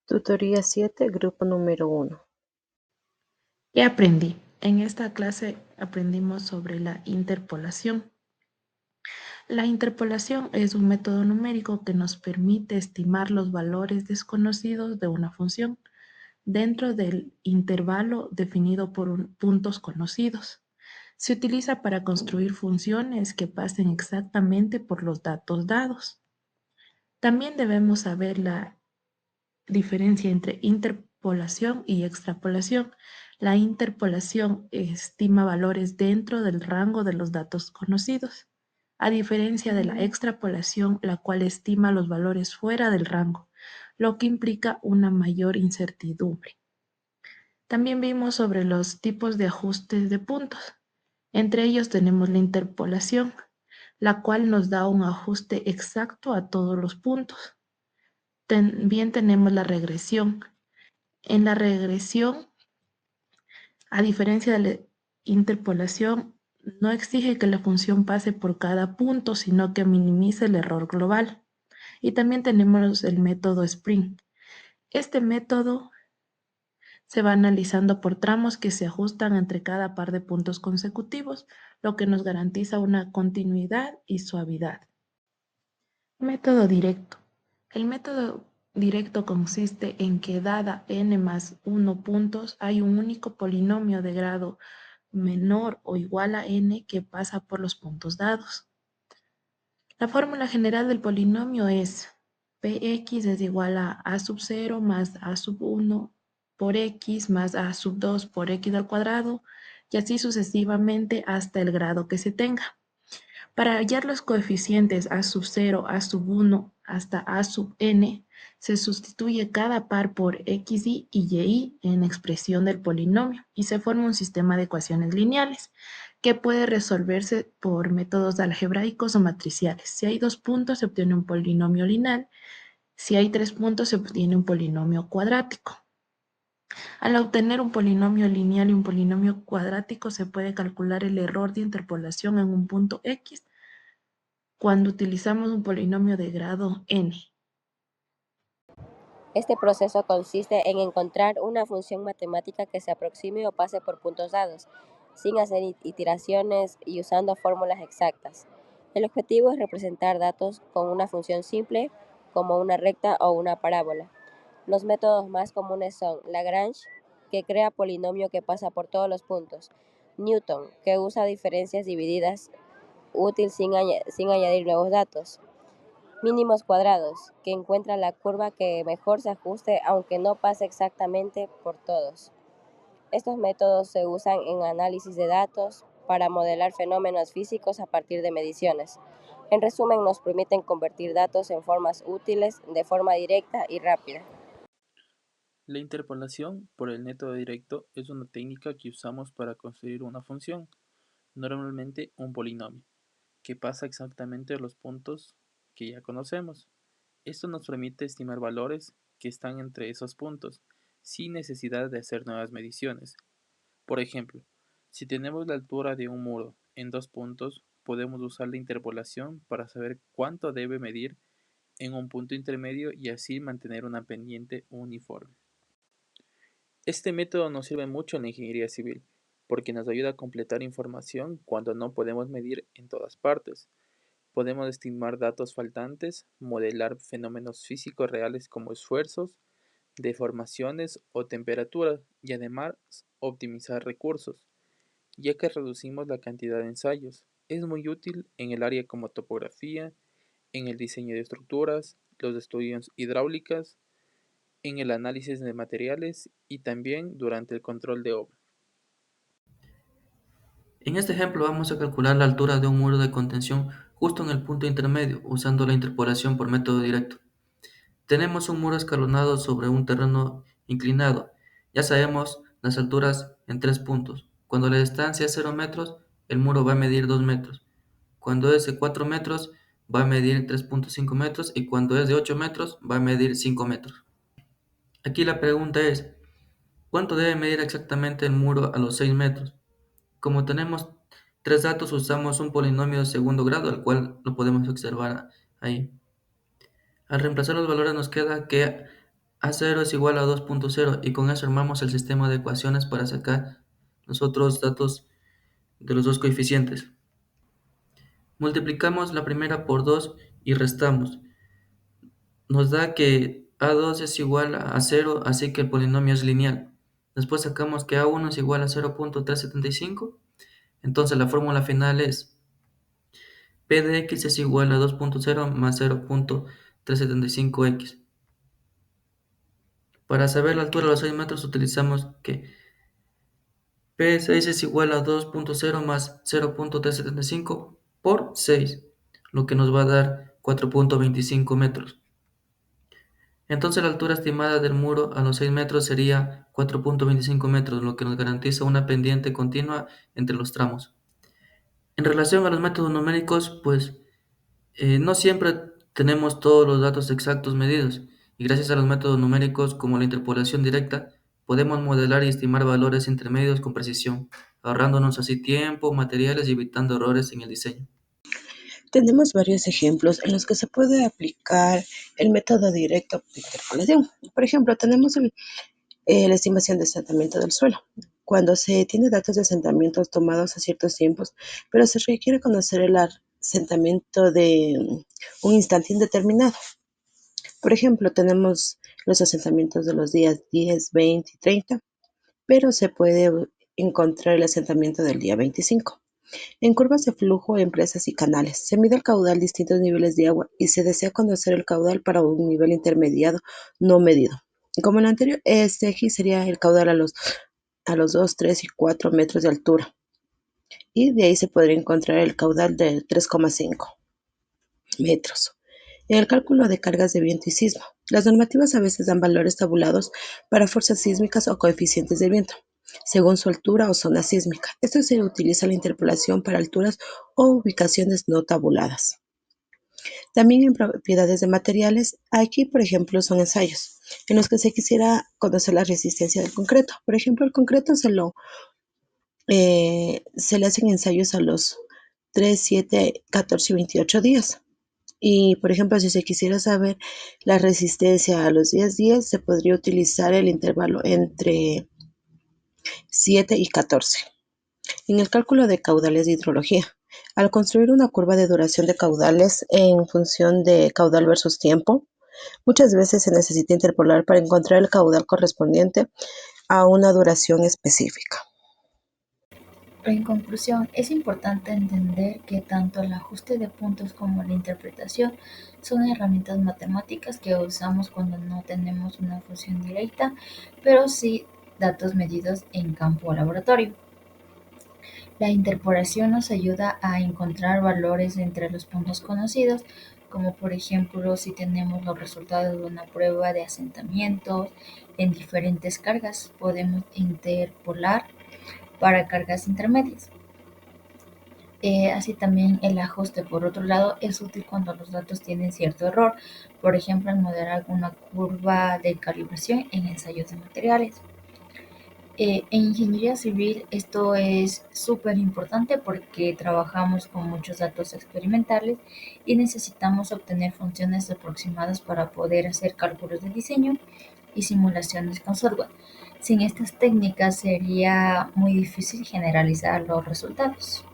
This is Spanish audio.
Tutoría 7, grupo número 1. ¿Qué aprendí? En esta clase aprendimos sobre la interpolación. La interpolación es un método numérico que nos permite estimar los valores desconocidos de una función dentro del intervalo definido por puntos conocidos. Se utiliza para construir funciones que pasen exactamente por los datos dados. También debemos saber la diferencia entre interpolación y extrapolación. La interpolación estima valores dentro del rango de los datos conocidos, a diferencia de la extrapolación, la cual estima los valores fuera del rango, lo que implica una mayor incertidumbre. También vimos sobre los tipos de ajustes de puntos. Entre ellos tenemos la interpolación, la cual nos da un ajuste exacto a todos los puntos. También tenemos la regresión. En la regresión, a diferencia de la interpolación, no exige que la función pase por cada punto, sino que minimiza el error global. Y también tenemos el método Spring. Este método se va analizando por tramos que se ajustan entre cada par de puntos consecutivos, lo que nos garantiza una continuidad y suavidad. Método directo. El método directo consiste en que dada n más 1 puntos, hay un único polinomio de grado menor o igual a n que pasa por los puntos dados. La fórmula general del polinomio es Px es igual a sub 0 más a sub 1 por x más a sub 2 por x al cuadrado y así sucesivamente hasta el grado que se tenga. Para hallar los coeficientes a sub 0, a sub 1 hasta a sub n, se sustituye cada par por xy y y en expresión del polinomio y se forma un sistema de ecuaciones lineales que puede resolverse por métodos algebraicos o matriciales. Si hay 2 puntos se obtiene un polinomio lineal, si hay 3 puntos se obtiene un polinomio cuadrático. Al obtener un polinomio lineal y un polinomio cuadrático se puede calcular el error de interpolación en un punto x cuando utilizamos un polinomio de grado n. Este proceso consiste en encontrar una función matemática que se aproxime o pase por puntos dados, sin hacer iteraciones y usando fórmulas exactas. El objetivo es representar datos con una función simple, como una recta o una parábola. Los métodos más comunes son Lagrange, que crea polinomio que pasa por todos los puntos; Newton, que usa diferencias divididas, útil sin añadir nuevos datos; mínimos cuadrados, que encuentra la curva que mejor se ajuste aunque no pase exactamente por todos. Estos métodos se usan en análisis de datos para modelar fenómenos físicos a partir de mediciones. En resumen, nos permiten convertir datos en formas útiles de forma directa y rápida. La interpolación por el método directo es una técnica que usamos para construir una función, normalmente un polinomio, que pasa exactamente los puntos que ya conocemos. Esto nos permite estimar valores que están entre esos puntos, sin necesidad de hacer nuevas mediciones. Por ejemplo, si tenemos la altura de un muro en 2 puntos, podemos usar la interpolación para saber cuánto debe medir en un punto intermedio y así mantener una pendiente uniforme. Este método nos sirve mucho en la ingeniería civil, porque nos ayuda a completar información cuando no podemos medir en todas partes. Podemos estimar datos faltantes, modelar fenómenos físicos reales como esfuerzos, deformaciones o temperaturas y además optimizar recursos, ya que reducimos la cantidad de ensayos. Es muy útil en el área como topografía, en el diseño de estructuras, los estudios hidráulicas, en el análisis de materiales y también durante el control de obra. En este ejemplo vamos a calcular la altura de un muro de contención justo en el punto intermedio, usando la interpolación por método directo. Tenemos un muro escalonado sobre un terreno inclinado. Ya sabemos las alturas en 3 puntos. Cuando la distancia es 0 metros, el muro va a medir 2 metros. Cuando es de 4 metros, va a medir 3,5 metros y cuando es de 8 metros, va a medir 5 metros. Aquí la pregunta es, ¿cuánto debe medir exactamente el muro a los 6 metros? Como tenemos 3 datos, usamos un polinomio de segundo grado, el cual lo podemos observar ahí. Al reemplazar los valores nos queda que A0 es igual a 2.0 y con eso armamos el sistema de ecuaciones para sacar los otros datos de los dos coeficientes. Multiplicamos la primera por 2 y restamos. Nos da que A2 es igual a 0, así que el polinomio es lineal. Después sacamos que A1 es igual a 0.375. Entonces la fórmula final es P de x es igual a 2.0 más 0.375x. Para saber la altura de los 6 metros utilizamos que P6 es igual a 2.0 más 0.375 por 6, lo que nos va a dar 4.25 metros. Entonces la altura estimada del muro a los 6 metros sería 4.25 metros, lo que nos garantiza una pendiente continua entre los tramos. En relación a los métodos numéricos, pues no siempre tenemos todos los datos exactos medidos, y gracias a los métodos numéricos como la interpolación directa, podemos modelar y estimar valores intermedios con precisión, ahorrándonos así tiempo, materiales y evitando errores en el diseño. Tenemos varios ejemplos en los que se puede aplicar el método directo de interpolación. Por ejemplo, tenemos la estimación de asentamiento del suelo. Cuando se tiene datos de asentamientos tomados a ciertos tiempos, pero se requiere conocer el asentamiento de un instante indeterminado. Por ejemplo, tenemos los asentamientos de los días 10, 20 y 30, pero se puede encontrar el asentamiento del día 25. En curvas de flujo, empresas y canales, se mide el caudal a distintos niveles de agua y se desea conocer el caudal para un nivel intermediado no medido. Como en el anterior, este aquí sería el caudal a los 2, 3 y 4 metros de altura. Y de ahí se podría encontrar el caudal de 3,5 metros. En el cálculo de cargas de viento y sismo, las normativas a veces dan valores tabulados para fuerzas sísmicas o coeficientes de viento, según su altura o zona sísmica. Esto se utiliza en la interpolación para alturas o ubicaciones no tabuladas. También en propiedades de materiales, aquí por ejemplo son ensayos, en los que se quisiera conocer la resistencia del concreto. Por ejemplo, el concreto se le hacen ensayos a los 3, 7, 14 y 28 días. Y, por ejemplo, si se quisiera saber la resistencia a los días 10, se podría utilizar el intervalo entre 7 y 14. En el cálculo de caudales de hidrología, al construir una curva de duración de caudales en función de caudal versus tiempo, muchas veces se necesita interpolar para encontrar el caudal correspondiente a una duración específica. En conclusión, es importante entender que tanto el ajuste de puntos como la interpretación son herramientas matemáticas que usamos cuando no tenemos una función directa, pero sí datos medidos en campo o laboratorio. La interpolación nos ayuda a encontrar valores entre los puntos conocidos, como por ejemplo si tenemos los resultados de una prueba de asentamientos en diferentes cargas, podemos interpolar para cargas intermedias. Así también el ajuste, por otro lado, es útil cuando los datos tienen cierto error, por ejemplo, al modelar alguna curva de calibración en ensayos de materiales. En ingeniería civil esto es súper importante porque trabajamos con muchos datos experimentales y necesitamos obtener funciones aproximadas para poder hacer cálculos de diseño y simulaciones con software. Sin estas técnicas sería muy difícil generalizar los resultados.